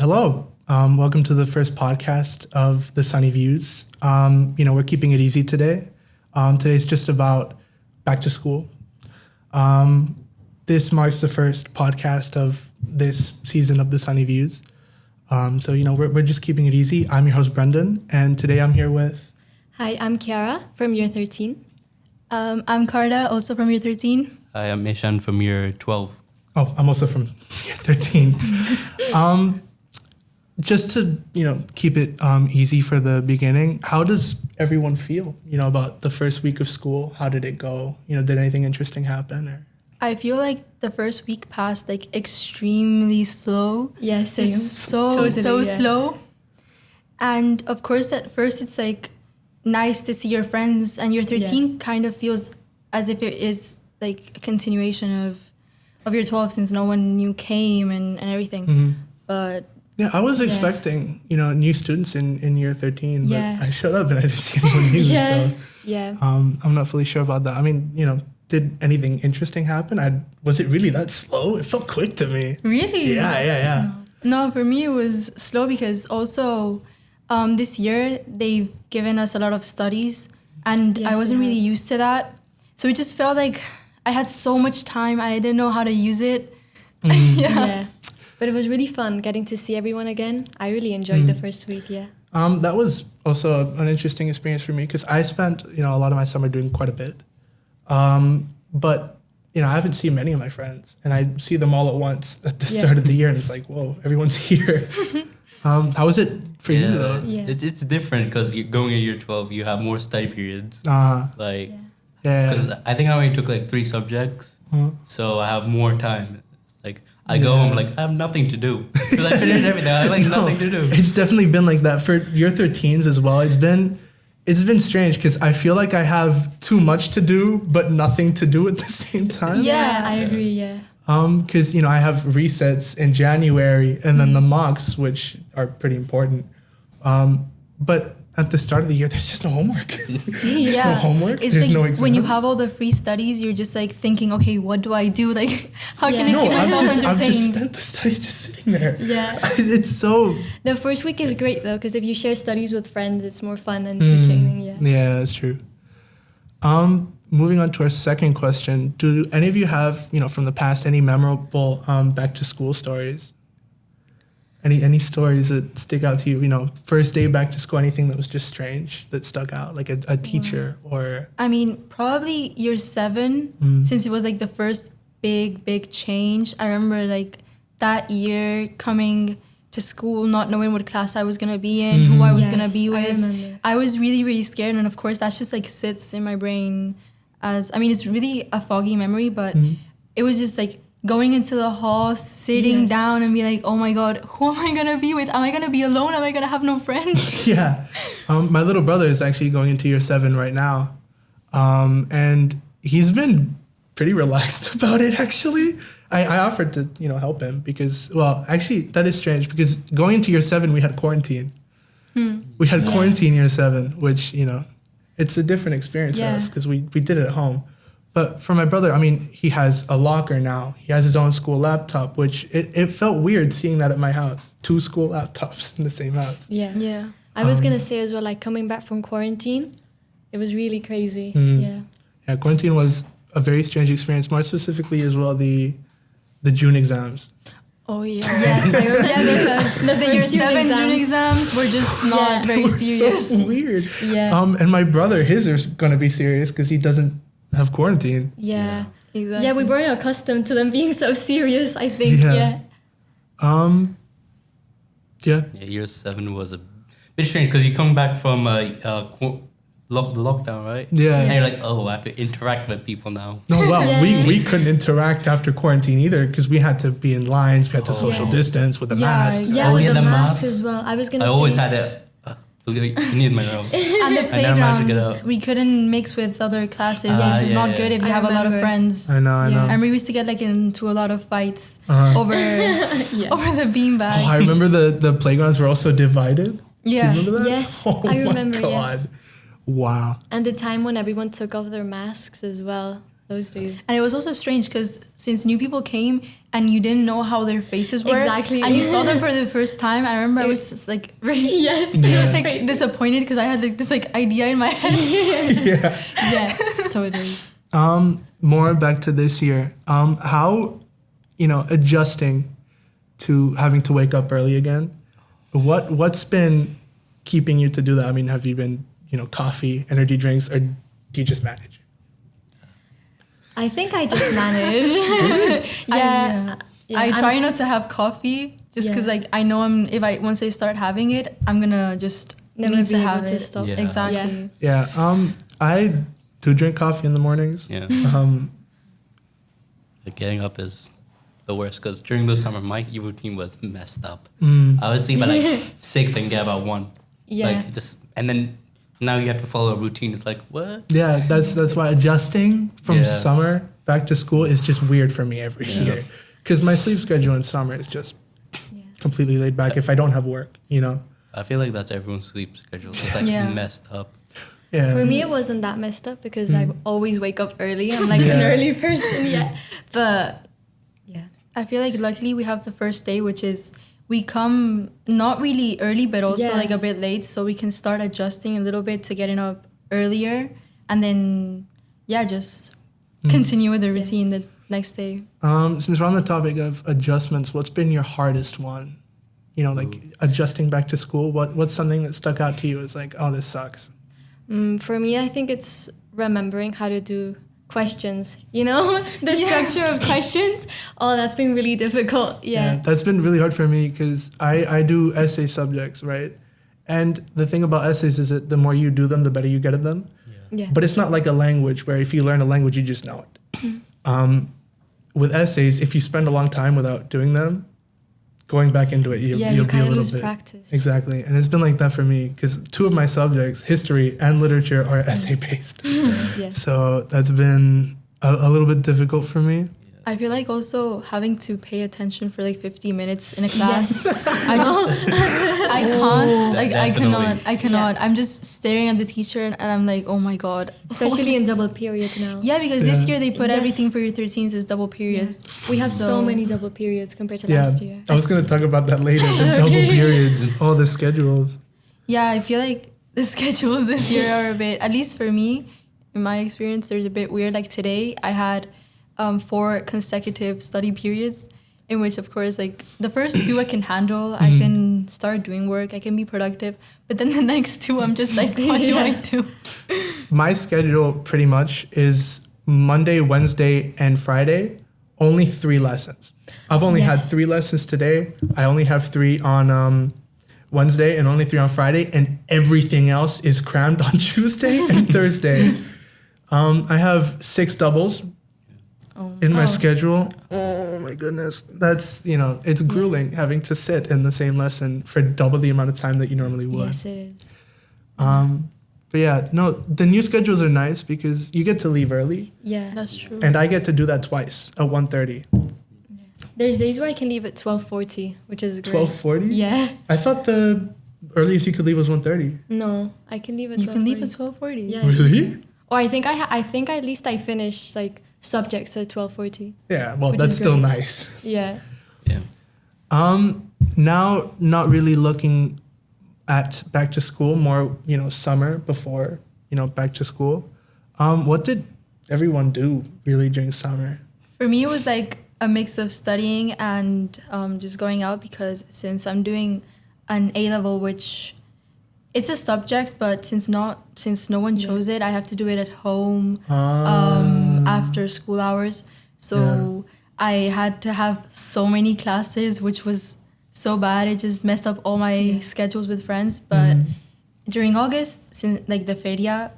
Hello. Welcome to the first podcast of the Sunny Views. We're keeping it easy today. Today's just about back to school. This marks the first podcast of this season of the Sunny Views. We're just keeping it easy. I'm your host, Brendan, and today I'm here with... Hi, I'm Kiara from year 13. I'm Carla, also from year 13. Hi, I'm Ishaan from year 12. Oh, I'm also from year 13. Just to, keep it easy for the beginning, how does everyone feel, about the first week of school? How did it go? Did anything interesting happen? Or? I feel like the first week passed extremely slow. Yeah, same. So slow. And of course, at first it's nice to see your friends, and year 13 kind of feels as if it is a continuation of year 12 since no one new came and everything. Mm-hmm. But yeah, I was expecting, new students in year 13, but I showed up and I didn't see anyone new. I'm not fully sure about that. I mean, did anything interesting happen? Was it really that slow? It felt quick to me. Really? Yeah. No, for me it was slow because also this year they've given us a lot of studies, and I wasn't really used to that. So it just felt like I had so much time and I didn't know how to use it. Yeah. But it was really fun getting to see everyone again. I really enjoyed the first week, That was also an interesting experience for me because I spent, a lot of my summer doing quite a bit. But, I haven't seen many of my friends, and I see them all at once at the start of the year, and it's like, whoa, everyone's here. How was it for you, though? Yeah. It's different because you're going in year 12, you have more study periods. Because I think I only took 3 subjects, so I have more time. I go home I have nothing to do because I finished everything. I have nothing to do. It's definitely been like that for year 13s as well. It's been strange because I feel like I have too much to do but nothing to do at the same time. Yeah, I agree. Yeah. Because I have resets in January and then the mocks, which are pretty important. But at the start of the year, there's just no homework. There's no homework. It's there's no exams. When you have all the free studies, you're just thinking, okay, what do I do? How can I keep myself entertained? I've just spent the studies just sitting there. Yeah. It's so... The first week is great, though, because if you share studies with friends, it's more fun and entertaining, Yeah, that's true. Moving on to our second question. Do any of you have, from the past, any memorable back-to-school stories? Any stories that stick out to you? First day back to school, anything that was just strange that stuck out, like a teacher or... I mean, probably year 7, since it was the first big change. I remember that year coming to school, not knowing what class I was going to be in, who I was going to be with. I was really, really scared. And of course, that just sits in my brain as... I mean, it's really a foggy memory, but it was just going into the hall, sitting down and be oh my God, who am I going to be with? Am I going to be alone? Am I going to have no friends? Yeah. My little brother is actually going into year 7 right now. And he's been pretty relaxed about it, actually. I offered to, help him because, well, actually, that is strange because going into year 7, we had quarantine. We had quarantine year 7, which, it's a different experience for us because we did it at home. But for my brother, I mean, he has a locker now. He has his own school laptop, which it felt weird seeing that at my house. 2 school laptops in the same house. Yeah. I was going to say as well, coming back from quarantine, it was really crazy. Yeah, quarantine was a very strange experience, more specifically as well, the June exams. Oh, yeah. Yes, I remember. The year 7 June exams were just not very serious. So weird. Yeah. And my brother, his is going to be serious because he doesn't have quarantine. Yeah. Exactly. Yeah, we weren't accustomed to them being so serious, I think. Yeah. Year 7 was a bit strange because you come back from the lockdown, right? Yeah. And you're I have to interact with people now. No, well, we couldn't interact after quarantine either because we had to be in lines, we had to social distance with the masks. Yeah, with the mask as well. I was going to say... I always had it. You need my nose. And the playgrounds, we couldn't mix with other classes, which is not good if you have a lot of friends. I know. And we used to get into a lot of fights over the beanbag. Oh, I remember the playgrounds were also divided. Yeah. Do you remember that? Yes, oh I remember, my God. yes. Wow. And the time when everyone took off their masks as well. those days. And it was also strange because since new people came and you didn't know how their faces were, Exactly. and you saw them for the first time, I remember I was just like, Yes. like disappointed because I had like this like idea in my head. Yeah, totally. More back to this year. How, adjusting to having to wake up early again. What's been keeping you to do that? I mean, have you been, coffee, energy drinks, or do you just manage? I think I just manage. I try not to have coffee just because like I know once I start having it, I'm gonna just never need be to able have to it. stop. Yeah. Exactly. Yeah. I do drink coffee in the mornings. Yeah. Like getting up is the worst because during the summer my routine was messed up. I would sleep at like 6 and get about 1. Yeah. Like and then now you have to follow a routine. It's like what? Yeah, that's why adjusting from summer back to school is just weird for me every year. Because my sleep schedule in summer is just completely laid back if I don't have work, I feel like that's everyone's sleep schedule. It's like messed up. Yeah. For me, it wasn't that messed up because I always wake up early. I'm like an early person, But I feel like luckily we have the first day, which is we come not really early, but also like a bit late, so we can start adjusting a little bit to getting up earlier, and then just continue with the routine the next day. Since we're on the topic of adjustments, what's been your hardest one? Like adjusting back to school. What's something that stuck out to you as like, oh, this sucks? For me, I think it's remembering how to do questions, the structure of questions. Oh, that's been really difficult. Yeah, that's been really hard for me because I do essay subjects, right? And the thing about essays is that the more you do them, the better you get at them. Yeah. But it's not like a language where if you learn a language, you just know it. With essays, if you spend a long time without doing them, going back into it, you'll you be a kind of little lose bit. practice. Exactly. And it's been like that for me because 2 of my subjects, history and literature, are essay-based. Yes. So that's been a little bit difficult for me. I feel like also having to pay attention for like 50 minutes in a class. Yes. I can't. Like Definitely. I cannot. I'm just staring at the teacher and I'm like, oh my god. Especially in double periods now. Yeah, because this year they put Yes. everything for your 13s as double periods. We have so So- many double periods compared to last year. I was going to talk about that later, the double periods, all the schedules. Yeah, I feel like the schedules this year are a bit, at least for me, in my experience, they're a bit weird. Like today, I had 4 consecutive study periods in which, of course, like the first 2 I can handle. I can start doing work. I can be productive. But then the next 2, I'm just like, what do I do? My schedule pretty much is Monday, Wednesday, and Friday, only 3 lessons. I've only had 3 lessons today. I only have 3 on Wednesday and only 3 on Friday, and everything else is crammed on Tuesday and Thursday. I have 6 doubles in my schedule. Oh my goodness. That's, it's grueling having to sit in the same lesson for double the amount of time that you normally would. Yes, it is. But yeah, no, the new schedules are nice because you get to leave early. Yeah. That's true. And I get to do that twice at 1:30. There's days where I can leave at 12:40, which is great. 12:40? Yeah. I thought the earliest you could leave was 1:30. No, I can leave at 12:40. You can leave at 12:40. Yeah. Really? Or I think at least I finish like subjects at 12:40. Yeah, well, Which that's is still great. nice. Yeah. Yeah. Now, not really looking at back to school, more, summer before, back to school. What did everyone do really during summer? For me, it was like a mix of studying and just going out because since I'm doing an A-level, which it's a subject, but since no one chose it, I have to do it at home after school hours. So I had to have so many classes, which was so bad. It just messed up all my schedules with friends. But during August, since like the feria,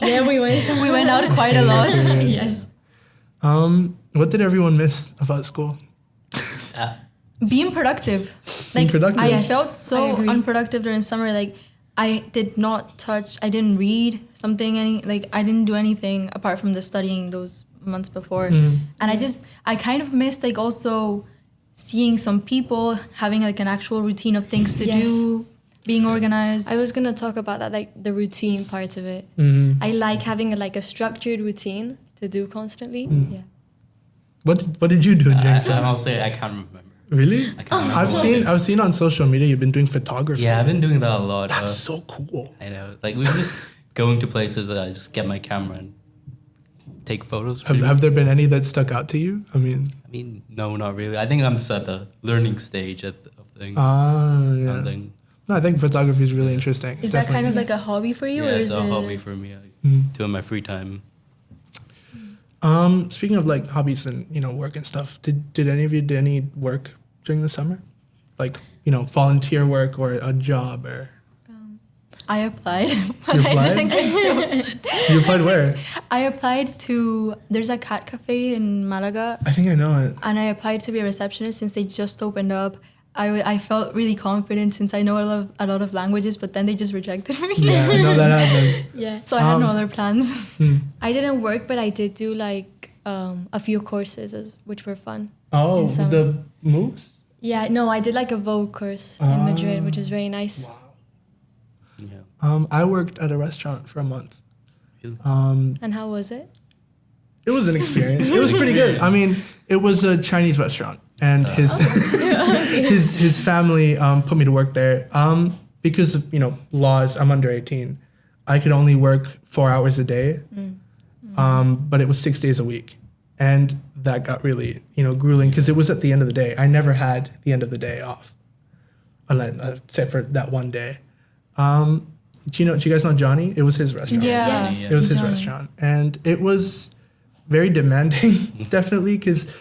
Yeah, we went out quite a lot. Yes. What did everyone miss about school? Being productive. Being productive. I Yes, felt I so agree. unproductive during summer. Like I didn't read I didn't do anything apart from the studying those months before. And I kind of missed like also seeing some people, having like an actual routine of things to do, being organized. I was gonna talk about that, like the routine part of it. I like having a structured routine to to do constantly. Yeah. What did you do during summer? I'll say I can't remember. Really? I can't remember. I've seen on social media you've been doing photography. Yeah, I've been doing that a lot. That's so cool. I know. Like we were just going to places that I just get my camera and take photos. Have there been any that stuck out to you? I mean, no, not really. I think I'm just at the learning stage of things. Yeah. Nothing. No, I think photography is really interesting. Is that kind of like a hobby for you? Yeah, or it's is a it hobby for me. I do in my free time. Speaking of like hobbies and work and stuff, did any of you do any work during the summer, like volunteer work or a job or? I applied, but You I applied? didn't get chose. You applied where? I applied to, there's a cat cafe in Malaga, I think I know it. and I applied to be a receptionist since they just opened up. I felt really confident since I know a lot of languages, but then they just rejected me. Yeah, I know that happens. Yeah, so I had no other plans. I didn't work, but I did do like a few courses, which were fun. Oh, in summer. the MOOCs? Yeah, no, I did like a Vogue course in Madrid, which was very nice. Wow. Yeah. I worked at a restaurant for a month. Really? And how was it? It was an experience. It was pretty good. I mean, it was a Chinese restaurant, and his family put me to work there. Because of laws, I'm under 18. I could only work 4 hours a day, but it was 6 days a week, and that got really grueling because it was at the end of the day. I never had the end of the day off, except for that one day. Do you guys know Johnny? It was his restaurant. Yeah. Yes. It was his Johnny. restaurant, and it was very demanding, definitely, because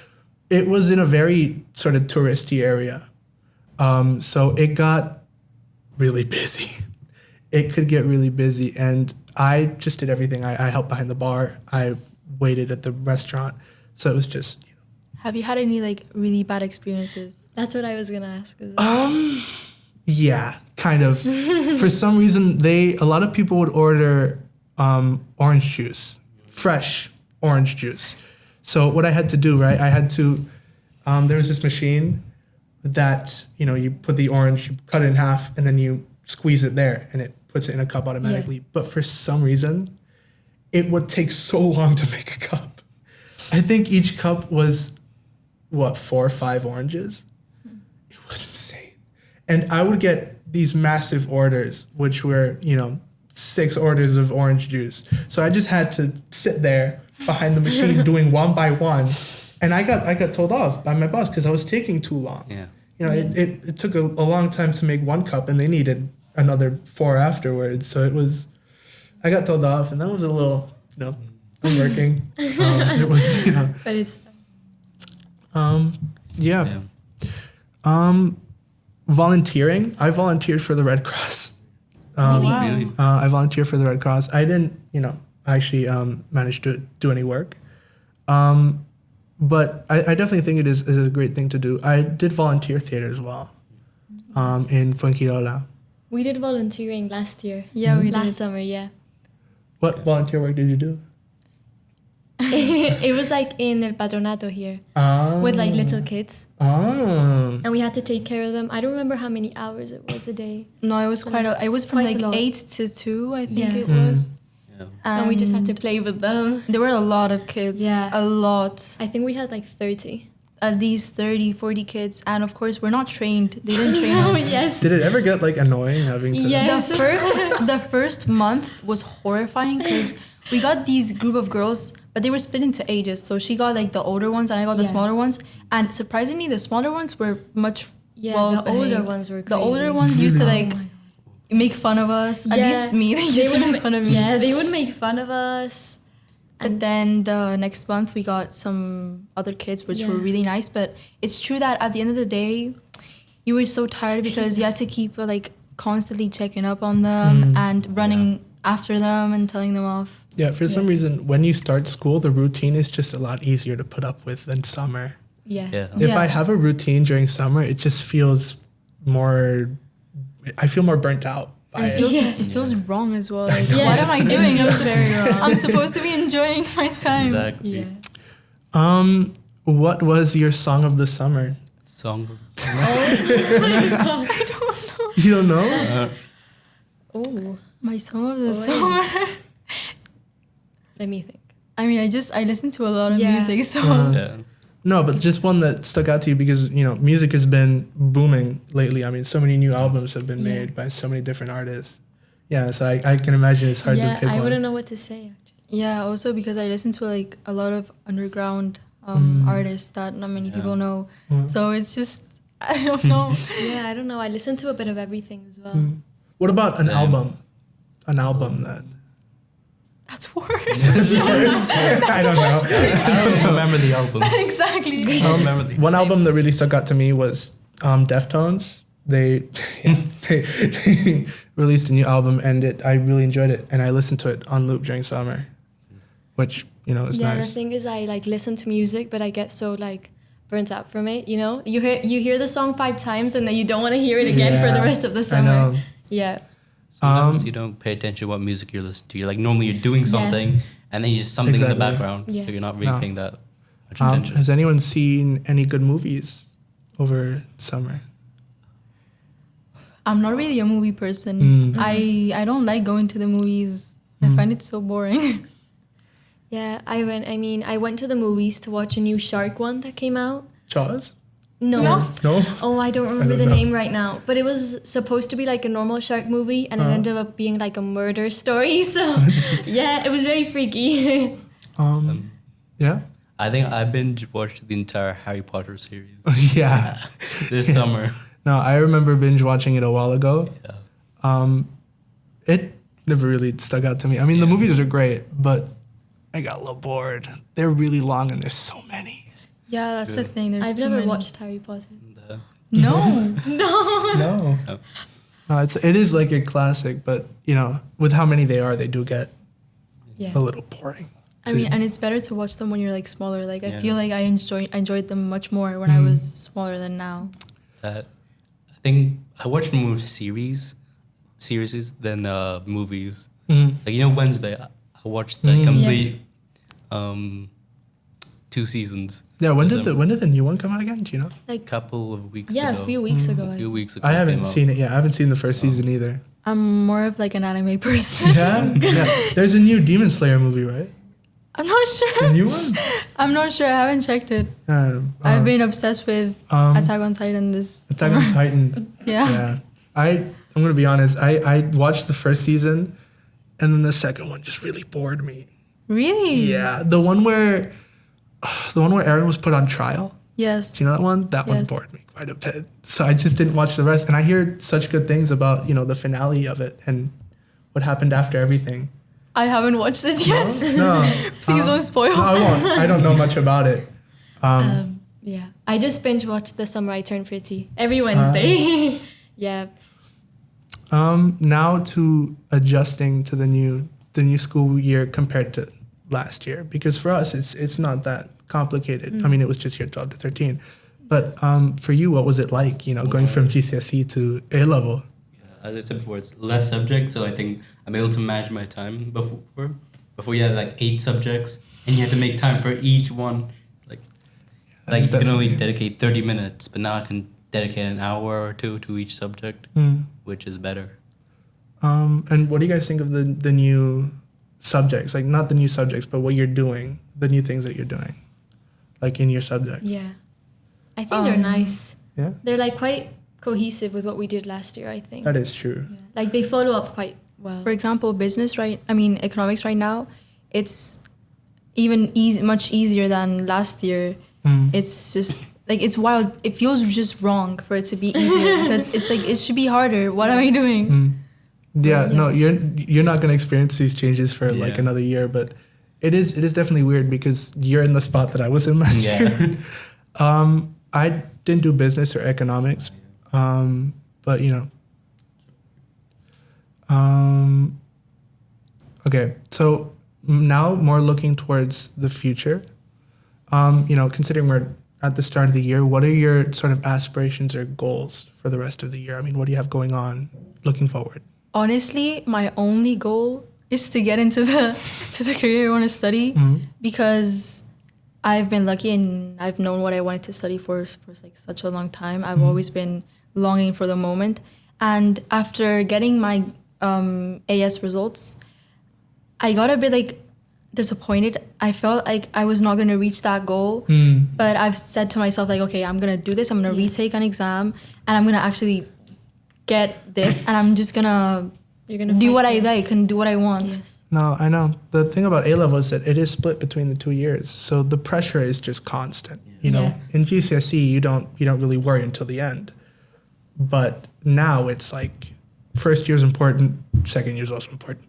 it was in a very sort of touristy area. So it got really busy. It could get really busy, and I just did everything. I helped behind the bar. I waited at the restaurant. So it was just. Have you had any like really bad experiences? That's what I was gonna ask. As well. Yeah, kind of. For some reason, a lot of people would order orange juice, fresh orange juice. So what I had to do, right? I had to. There was this machine that you put the orange, you cut it in half, and then you squeeze it there, and it puts it in a cup automatically. Yeah. But for some reason, it would take so long to make a cup. I think each cup was 4 or 5 oranges. It was insane. And I would get these massive orders, which were, 6 orders of orange juice. So I just had to sit there behind the machine doing one by one. And I got told off by my boss because I was taking too long. Yeah. It took a long time to make one cup, and they needed another 4 afterwards. So I got told off, and that was a little, I'm working. It was, But it's yeah. Volunteering. I volunteered for the Red Cross. Really? I volunteered for the Red Cross. I didn't, actually manage to do any work. But I definitely think it is a great thing to do. I did volunteer theater as well in Fuengirola. We did volunteering last year. Yeah, we last did. summer, yeah. What volunteer work did you do? It was like in El Patronato here with like little kids. Oh. And we had to take care of them. I don't remember how many hours it was a day. No, it was it was from Quite a lot. 8 to 2, I think Yeah. it was. Yeah. And we just had to play with them. There were a lot of kids. Yeah. A lot. I think we had like 30. At least 30, 40 kids. And of course, we're not trained. They didn't train Oh, us. yes. Did it ever get like annoying having to? Yes. The first month was horrifying because we got these group of girls, but they were split into ages. So she got like the older ones and I got the Yeah. smaller ones. And surprisingly, the smaller ones were much Yeah, well the older behaved. ones were The crazy. older ones used to Really? like make fun of us. At least me. They used to make fun of me. Yeah, they would make fun of us. But then the next month we got some other kids which were Yeah. really nice. But it's true that at the end of the day, you were so tired because you had to keep like constantly checking up on them and running after them and telling them off. Yeah, for some reason, when you start school, the routine is just a lot easier to put up with than summer. Yeah. Yeah. If Yeah. I have a routine during summer, it just feels more. I feel more burnt out by And it. it feels wrong as well. Like, Yeah. what am I doing? It was very wrong. I'm supposed to be enjoying my time. Exactly. Yeah. What was your song of the summer? Song. You don't know? Oh, My song of the Oh, summer. let me think. I mean, I listen to a lot of music, so. Yeah. No, but just one that stuck out to you because, you know, music has been booming lately. I mean, so many new albums have been made by so many different artists. Yeah, so I can imagine it's hard to pick one. I wouldn't know what to say, actually. Yeah, also because I listen to like a lot of underground artists that not many people know. So it's just, I don't know. Yeah, I don't know. I listen to a bit of everything as well. What about an album? An album that... That's worse. I don't know. I don't remember the albums. Exactly. I don't remember the One album that really stuck out to me was Deftones. They released a new album and I really enjoyed it, and I listened to it on loop during summer, which, you know, is Yeah, nice. the thing is, I like listen to music, but I get so like burnt out from it. You know, you hear the song 5 times and then you don't want to hear it again for the rest of the summer. I know. Yeah. Sometimes you don't pay attention to what music you're listening to. You're like, normally you're doing something and then you just something in the background. Yeah. So you're not really paying that much attention. Has anyone seen any good movies over summer? I'm not really a movie person. I don't like going to the movies. I find it so boring. Yeah, I went to the movies to watch a new shark one that came out. Jaws? No. No? Oh, I don't remember the know. name right now. But it was supposed to be like a normal shark movie, and it ended up being like a murder story. So, yeah, it was very freaky. Yeah? I think I binge watched the entire Harry Potter series Yeah. this summer. No, I remember binge watching it a while ago. Yeah. It never really stuck out to me. I mean, the movies are great, but I got a little bored. They're really long and there's so many. Yeah, that's the thing. There's I've too never many. watched Harry Potter. No. No. No, it is like a classic, but, you know, with how many they are, they do get Yeah. a little boring. I mean, and it's better to watch them when you're like smaller. Like I Yeah. feel like I enjoyed them much more when I was smaller than now. That I think I watched more series than movies. Like, you know, Wednesday I watched the complete 2 seasons. Yeah, when did the new one come out again? Do you know? Like, Couple of weeks yeah, ago. a few weeks ago. A few weeks ago. I it haven't came out. seen it yet. I haven't seen the first season either. I'm more of like an anime person. Yeah? Yeah. There's a new Demon Slayer movie, right? I'm not A sure. new one? I'm not sure. I haven't checked it. I've been obsessed with Attack on Titan this Attack summer. on Titan. Yeah. Yeah. I'm gonna be honest. I watched the first season, and then the second one just really bored me. Really? Yeah, the one where Aaron was put on trial. Yes. Do you know that one? That one Yes. bored me quite a bit. So I just didn't watch the rest. And I hear such good things about, you know, the finale of it and what happened after everything. I haven't watched it yet. No. Please don't spoil. No, I won't. I don't know much about it. Yeah. I just binge watched The Summer I Turned Pretty every Wednesday. Yeah. Now to adjusting to the new school year compared to last year, because for us it's not that complicated. I mean, it was just year 12 to 13, but for you, what was it like? You know, going from GCSE to A level. Yeah, as I said before, it's less subjects, so I think I'm able to manage my time. Before you had like 8 subjects, and you had to make time for each one. Like you can only dedicate 30 minutes, but now I can dedicate an hour or 2 to each subject, which is better. And what do you guys think of the new subjects? Like, not the new subjects, but what you're doing, the new things that you're doing, like in your subjects. Yeah. I think they're nice. Yeah, They're like quite cohesive with what we did last year, I think. that is true. Yeah. Like they follow up quite well. For example, economics right now, it's even much easier than last year. It's just like, it's wild. It feels just wrong for it to be easier because it's like, it should be harder. What am I doing? Yeah, no, you're not gonna experience these changes for like another year, but it is definitely weird because you're in the spot that I was in last year. I didn't do business or economics, but you know. Okay, so now more looking towards the future. You know, considering we're at the start of the year, what are your sort of aspirations or goals for the rest of the year? I mean, what do you have going on looking forward? Honestly, my only goal is to get into the career I want to study because I've been lucky and I've known what I wanted to study for like such a long time. I've always been longing for the moment. And after getting my AS results, I got a bit like disappointed. I felt like I was not going to reach that goal. But I've said to myself, like, okay, I'm going to do this. I'm going to retake an exam and I'm going to actually get this. And I'm just going to do what I like and do what I want. Yes. No, I know. The thing about A-level is that it is split between the 2 years. So the pressure is just constant. You know, in GCSE, you don't really worry until the end. But now it's like first year is important, second year is also important.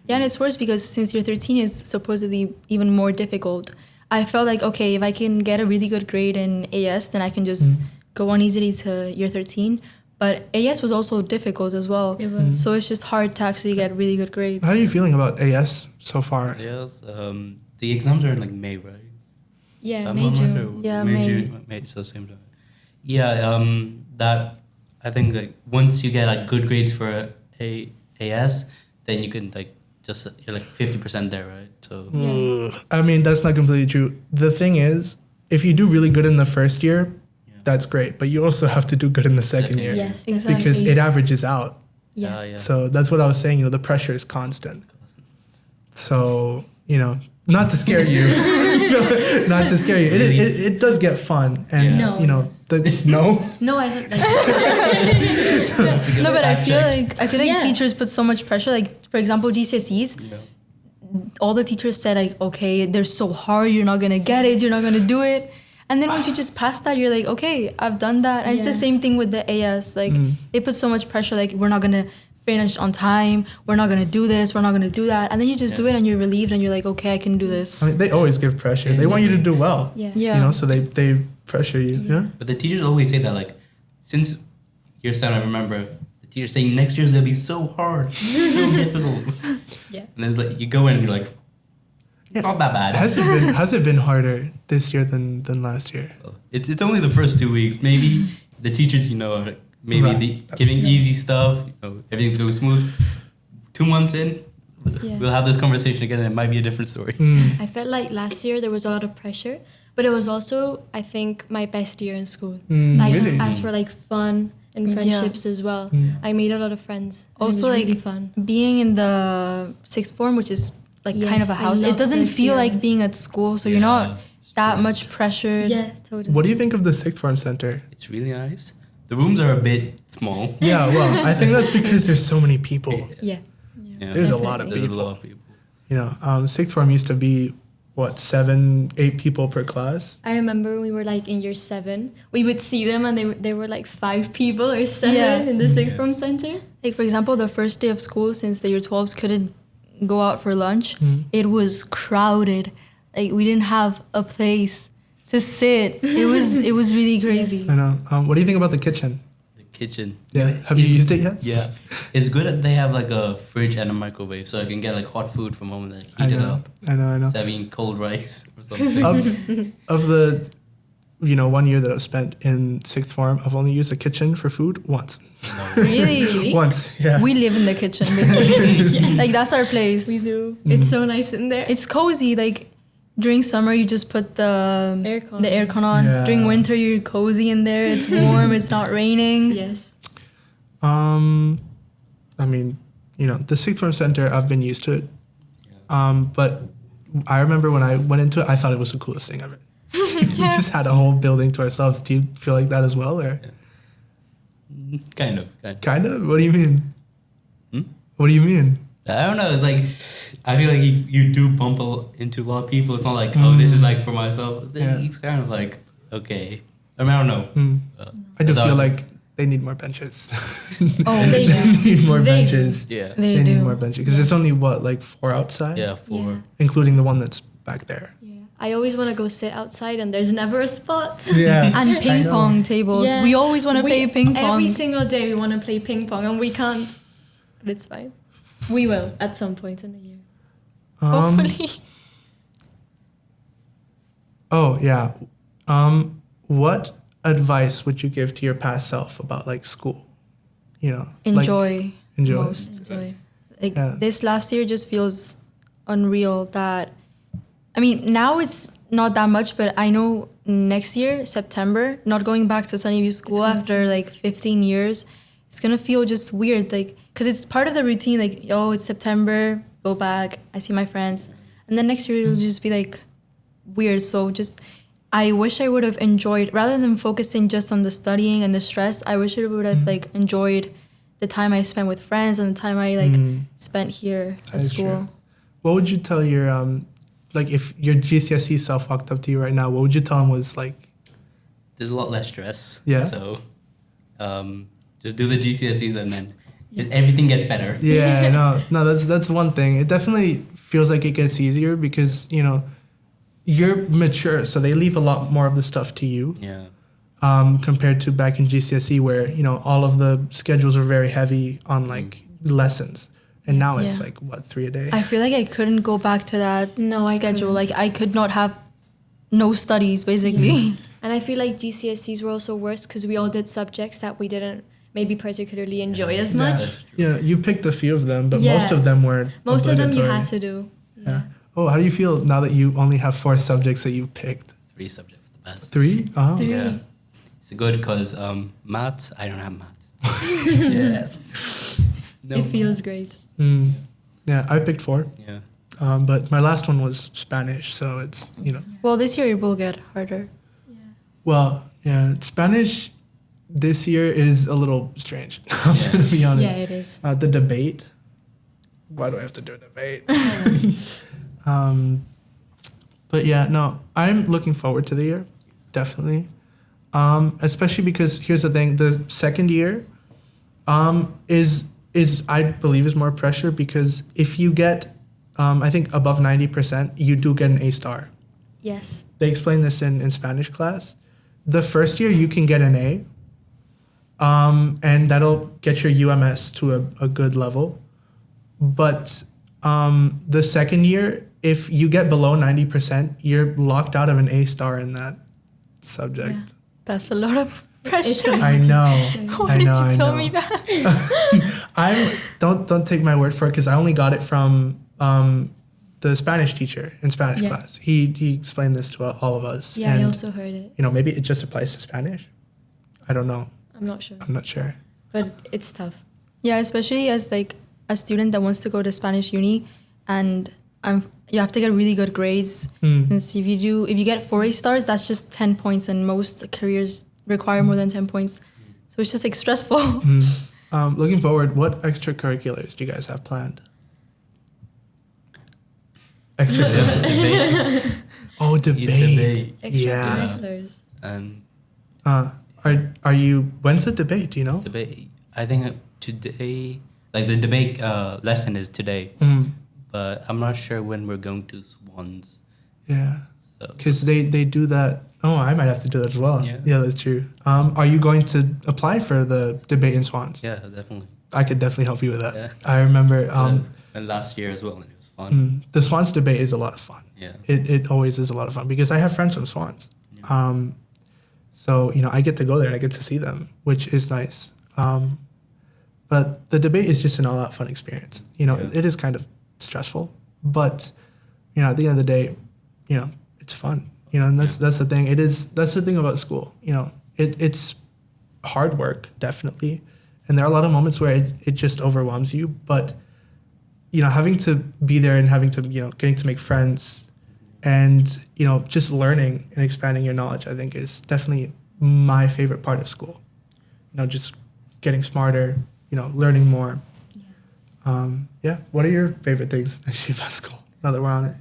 Yeah, and it's worse because since year 13 is supposedly even more difficult, I felt like, okay, if I can get a really good grade in AS, then I can just go on easily to year 13. But AS was also difficult as well. It was. So it's just hard to actually get really good grades. How are you feeling about AS so far? Yes, the exams are in like May, right? Yeah, May, June. Yeah, May. May. June, May, so same time. Yeah, that I think like once you get like good grades for AS, then you can like just you're like 50% there, right? So I mean, that's not completely true. The thing is, if you do really good in the first year, that's great. But you also have to do good in the second year. Yes, Exactly. Because it averages out. Yeah. So that's what I was saying. You know, the pressure is constant. So, you know, not to scare you. Not to scare you. It does get fun. And, No. you know, no? No, I said like, No, but I feel like Yeah. teachers put so much pressure. Like, for example, GCSEs, all the teachers said like, okay, they're so hard, you're not gonna get it, you're not gonna do it. And then once you just pass that, you're like, okay, I've done that. And it's the same thing with the AS. Like, they put so much pressure, like, we're not gonna finish on time, we're not gonna do this, we're not gonna do that. And then you just do it and you're relieved and you're like, okay, I can do this. I mean, they always give pressure. They want you to do well. yeah. Yeah. You know, so they pressure you. Yeah. But the teachers always say that, like, since year 7, I remember the teachers saying next year's gonna be so hard, so difficult. Yeah. And then it's like you go in and you're like, not that bad. Has it been harder this year than last year? It's only the first 2 weeks. Maybe the teachers, you know, are maybe Right. giving easy stuff. You know, everything's going smooth. 2 months in, we'll have this conversation again, and it might be a different story. I felt like last year there was a lot of pressure, but it was also, I think, my best year in school. Like, Really? as for like fun and friendships as well, I made a lot of friends. And Also, it was like, really fun. being in the sixth form, which is like kind of a Yes, I house, it love doesn't the feel like experience. being at school, so you're not that much pressured. Yeah, totally. What do you think of the sixth form center? It's really nice. The rooms are a bit small. Yeah, well, I think that's because there's so many people. Yeah. Yeah. There's a lot of There's a people. lot of people. You know, sixth form used to be, what, 7, 8 people per class? I remember when we were like in year 7, we would see them and they were like 5 people or 7 Yeah. in the sixth form center. Like, for example, the first day of school, since the year 12s couldn't go out for lunch, it was crowded. Like, we didn't have a place to sit. It was really crazy. I know. What do you think about the kitchen? The kitchen. Yeah. Have you used it yet? Yeah. It's good that they have like a fridge and a microwave, so I can get like hot food from home and then I heat it know. up. I know. Instead of eating cold rice or something. Of the, 1 year that I've spent in sixth form, I've only used the kitchen for food once. Really? Once, yeah. We live in the kitchen, basically. Like, that's our place. We do. It's so nice in there. It's cozy. Like, during summer, you just put the aircon on. Yeah. During winter, you're cozy in there. It's warm. It's not raining. Yes. I mean, the sixth form center, I've been used to it. But I remember when I went into it, I thought it was the coolest thing ever. We just had a whole building to ourselves. Do you feel like that as well, or Kind of. kind of? What do you mean? Hmm? What do you mean? I don't know. It's like I feel like you do bump into a lot of people. It's not like this is like for myself. Yeah. It's kind of like okay. I mean, I don't know. I do That's how feel I- like they need more benches. Oh, They They need more They benches. Yeah. They They need do. more benches because there's only like 4 outside. Yeah. For Yeah. including the one that's back there. Yeah. I always want to go sit outside and there's never a spot. Yeah, And ping know. pong tables. Yeah. We always want to play ping pong. Every single day we want to play ping pong and we can't. But it's fine. We will at some point in the year. Hopefully. Oh yeah. What advice would you give to your past self about like school? Enjoy. Enjoy. Most. Enjoy. Like, Yeah. this last year just feels unreal that, I mean, now it's not that much, but I know next year, September, not going back to Sunnyview School gonna after like 15 years, it's gonna feel just weird, like, because it's part of the routine, like, oh, it's September, go back, I see my friends, and then next year it'll just be like weird. So just I wish I would have enjoyed, rather than focusing just on the studying and the stress, I wish I would have like enjoyed the time I spent with friends and the time I like spent here at school. True. What would you tell your like if your GCSE self walked up to you right now? What would you tell him was like? There's a lot less stress. Yeah. So, just do the GCSEs and then everything gets better. Yeah. No. That's one thing. It definitely feels like it gets easier because you're mature, so they leave a lot more of the stuff to you. Yeah. Compared to back in GCSE where, all of the schedules are very heavy on like lessons. And now it's like, what, 3 a day? I feel like I couldn't go back to that schedule. Like I could not have no studies basically. And I feel like GCSEs were also worse because we all did subjects that we didn't maybe particularly enjoy as much. Yeah, you picked a few of them, but most of them weren't Most of them you obligatory. had to do. Yeah. Oh, how do you feel now that you only have 4 subjects that you picked? 3 subjects, the best. 3? Oh. 3. Yeah. It's good because maths, I don't have maths. Yes. No. It feels great. Yeah, I picked 4. Yeah. But my last one was Spanish, so it's, Well, this year it will get harder. Well, yeah, Spanish this year is a little strange, I'm going to be honest. Yeah, it is. The debate. Why do I have to do a debate? But yeah, no, I'm looking forward to the year, definitely. Especially because here's the thing, the second year is I believe is more pressure because if you get, I think above 90%, you do get an A star. Yes. They explain this in Spanish class. The first year you can get an A, and that'll get your UMS to a good level. But the second year, if you get below 90%, you're locked out of an A star in that subject. Yeah. That's a lot of pressure. I know. Why did you tell me that? Don't take my word for it because I only got it from the Spanish teacher in Spanish class. He explained this to all of us. Yeah, I also heard it. Maybe it just applies to Spanish. I don't know. I'm not sure. I'm not sure. But it's tough. Yeah, especially as like a student that wants to go to Spanish uni, and you have to get really good grades. Since if you get 4 A stars, that's just 10 points, and most careers require more than 10 points. So it's just like stressful. Looking forward, what extracurriculars do you guys have planned? Debate. Oh, debate. Yeah. Extracurriculars. And are you? When's the debate? Do you know? debate, I think today, like the debate lesson is today. But I'm not sure when we're going to Swans. Yeah. Because they do that. Oh, I might have to do that as well. Yeah, that's true. Are you going to apply for the debate in Swans? Yeah, definitely. I could definitely help you with that. Yeah. I remember. And last year as well, and it was fun. The Swans debate is a lot of fun. Yeah. It always is a lot of fun because I have friends from Swans. Yeah. So, I get to go there and I get to see them, which is nice. But the debate is just an all-out fun experience. It is kind of stressful, but, at the end of the day, it's fun. And that's the thing. That's the thing about school. It's hard work, definitely. And there are a lot of moments where it just overwhelms you, but, having to be there and having to, getting to make friends and, just learning and expanding your knowledge, I think is definitely my favorite part of school. Just getting smarter, learning more. Yeah. What are your favorite things actually about school now that we're on it?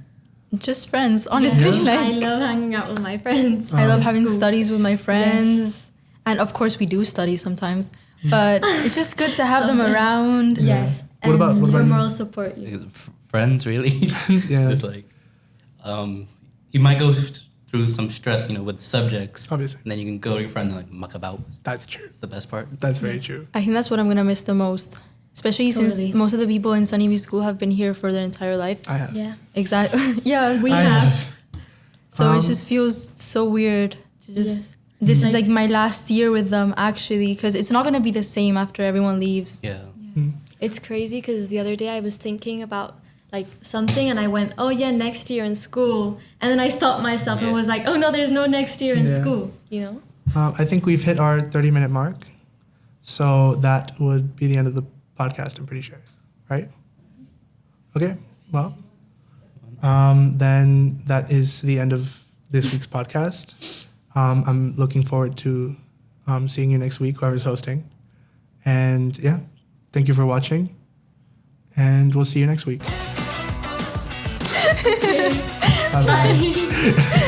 Just friends, honestly. Yeah. I love hanging out with my friends. I love having studies with my friends. Yes. And of course we do study sometimes. But it's just good to have them around. Yeah. Yes. What about your moral support? Friends, really? Yeah. Just like, you might go through some stress, with the subjects. Obviously. And then you can go to your friend and like muck about. That's true. It's the best part. That's very true. I think that's what I'm going to miss the most. Especially since most of the people in Sunnyview School have been here for their entire life. I have. Yeah. Exactly. Yeah, we have. So it just feels so weird to just... Yes. This is like my last year with them, actually, because it's not going to be the same after everyone leaves. Yeah. It's crazy because the other day I was thinking about like something and I went, oh yeah, next year in school. And then I stopped myself and was like, oh no, there's no next year in school, I think we've hit our 30-minute mark. So that would be the end of the podcast, I'm pretty sure. Right? Okay. Well, then that is the end of this week's podcast. I'm looking forward to seeing you next week, whoever's hosting. And yeah, thank you for watching. And we'll see you next week. Bye. Bye.